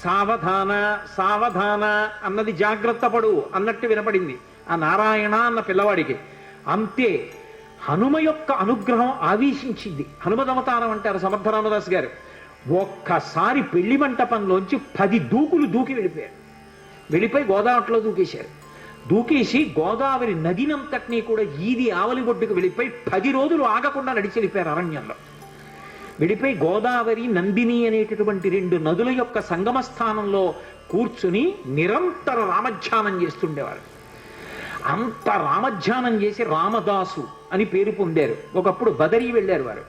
సావధాన సావధాన అన్నది జాగ్రత్త పడు అన్నట్టు వినపడింది ఆ నారాయణ అన్న పిల్లవాడికి. అంతే హనుమ యొక్క అనుగ్రహం ఆవేశించింది. హనుమదవతారం అంటారు సమర్థరామదాస్ గారు. ఒక్కసారి పెళ్లి మంటపంలోంచి 10 దూకులు దూకి వెళ్ళిపోయారు. వెళ్ళిపోయి గోదావరిలో దూకేశారు. దూకేసి గోదావరి నదినంతటినీ కూడా ఈది ఆవలి ఒడ్డుకు వెళ్ళిపోయి 10 రోజులు ఆగకుండా నడిచి వెళ్ళిపోయారు అరణ్యంలో. వెళ్ళిపోయి గోదావరి నందిని అనేటటువంటి 2 నదుల యొక్క సంగమ స్థానంలో కూర్చుని నిరంతర రామధ్యానం చేస్తుండేవారు. అంత రామధ్యానం చేసి రామదాసు అని పేరు పొందారు. ఒకప్పుడు బదరీ వెళ్ళారు వారు.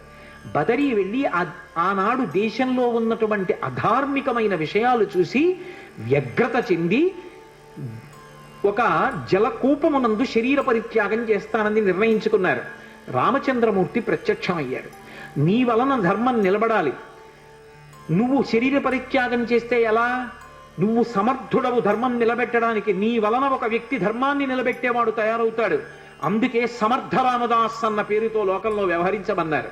బదరీ వెళ్ళి ఆనాడు దేశంలో ఉన్నటువంటి అధార్మికమైన విషయాలు చూసి వ్యగ్రత చెంది ఒక జలకూపమునందు శరీర పరిత్యాగం చేస్తానని నిర్ణయించుకున్నారు. రామచంద్రమూర్తి ప్రత్యక్షమయ్యారు. నీ వలన ధర్మం నిలబడాలి, నువ్వు శరీర పరిత్యాగం చేస్తే ఎలా? నువ్వు సమర్థుడవు ధర్మం నిలబెట్టడానికి. నీ వలన ఒక వ్యక్తి ధర్మాన్ని నిలబెట్టేవాడు తయారవుతాడు. అందుకే సమర్థ రామదాస్ అన్న పేరుతో లోకంలో వ్యవహరించమన్నారు.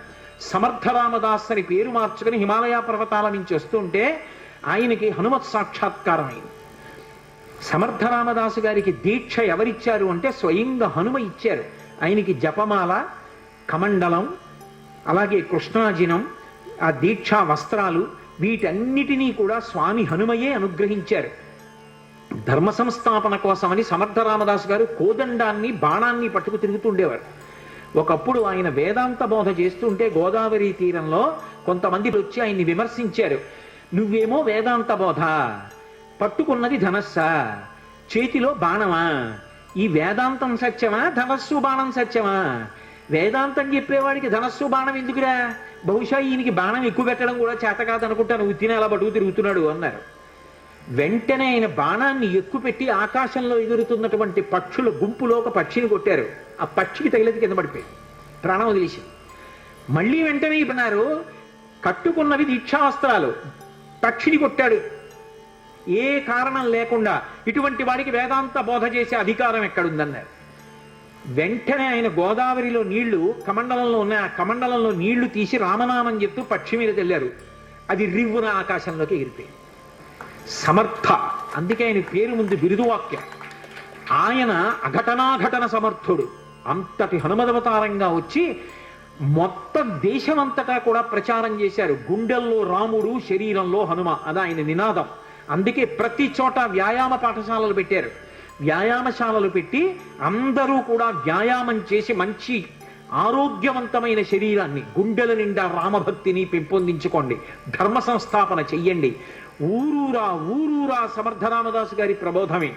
సమర్థ రామదాస్ అని పేరు మార్చుకుని హిమాలయ పర్వతాల నుంచి వస్తుంటే ఆయనకి హనుమత్ సాక్షాత్కారం అయింది. సమర్థ రామదాసు గారికి దీక్ష ఎవరిచ్చారు అంటే స్వయంగా హనుమ ఇచ్చారు. ఆయనకి జపమాల, కమండలం, అలాగే కృష్ణాజినం, ఆ దీక్షా వస్త్రాలు, వీటన్నిటినీ కూడా స్వామి హనుమయే అనుగ్రహించారు. ధర్మ సంస్థాపన కోసమని సమర్థ రామదాసు గారు కోదండాన్ని బాణాన్ని పట్టుకు తిరుగుతుండేవారు. ఒకప్పుడు ఆయన వేదాంత బోధ చేస్తుంటే గోదావరి తీరంలో కొంతమంది వచ్చి ఆయన్ని విమర్శించారు. నువ్వేమో వేదాంత బోధ, పట్టుకున్నది ధనస్సా, చేతిలో బాణమా, ఈ వేదాంతం సత్యమా, ధనస్సు బాణం సత్యమా? వేదాంతం చెప్పేవాడికి ధనస్సు బాణం ఎందుకురా? బహుశా ఈయనకి బాణం ఎక్కువ పెట్టడం కూడా చేత కాదనుకుంటాను, ఉత్తినే అలా బటుకు తిరుగుతున్నాడు అన్నారు. వెంటనే ఆయన బాణాన్ని ఎక్కువ పెట్టి ఆకాశంలో ఎగురుతున్నటువంటి పక్షుల గుంపులో ఒక పక్షిని కొట్టారు. ఆ పక్షికి తగిలేది కింద పడిపోయి ప్రాణం వదిలేసి. మళ్ళీ వెంటనే ఇప్పన్నారు, కట్టుకున్నవి దీక్షావస్త్రాలు, పక్షిని కొట్టాడు. ఏ కారణం లేకుండా ఇటువంటి వాడికి వేదాంత బోధ చేసే అధికారం ఎక్కడుందన్నారు. వెంటనే ఆయన గోదావరిలో నీళ్లు కమండలంలో ఉన్నాయి, ఆ కమండలంలో నీళ్లు తీసి రామనామం చెప్తూ పక్షి మీద తెల్లారు. అది రివ్వున ఆకాశంలోకి ఎగిరిపోయింది. సమర్థ, అందుకే ఆయన పేరు ముందు బిరుదువాక్యం. ఆయన అఘటనాఘటన సమర్థుడు. అంతటి హనుమదవతారంగా వచ్చి మొత్తం దేశమంతటా కూడా ప్రచారం చేశారు. గుండెల్లో రాముడు, శరీరంలో హనుమ, అది ఆయన నినాదం. అందుకే ప్రతి చోట వ్యాయామ పాఠశాలలు పెట్టారు. వ్యాయామశాలలు పెట్టి అందరూ కూడా వ్యాయామం చేసి మంచి ఆరోగ్యవంతమైన శరీరాన్ని, గుండెల నిండా రామభక్తిని పెంపొందించుకోండి, ధర్మ సంస్థాపన చెయ్యండి. ఊరూరా సమర్థ రామదాసు గారి ప్రబోధమే.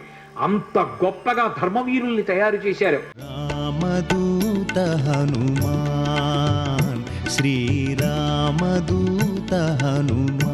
అంత గొప్పగా ధర్మవీరుల్ని తయారు చేశారు. రామదూత హనుమాన్, శ్రీరామదూత హనుమాన్.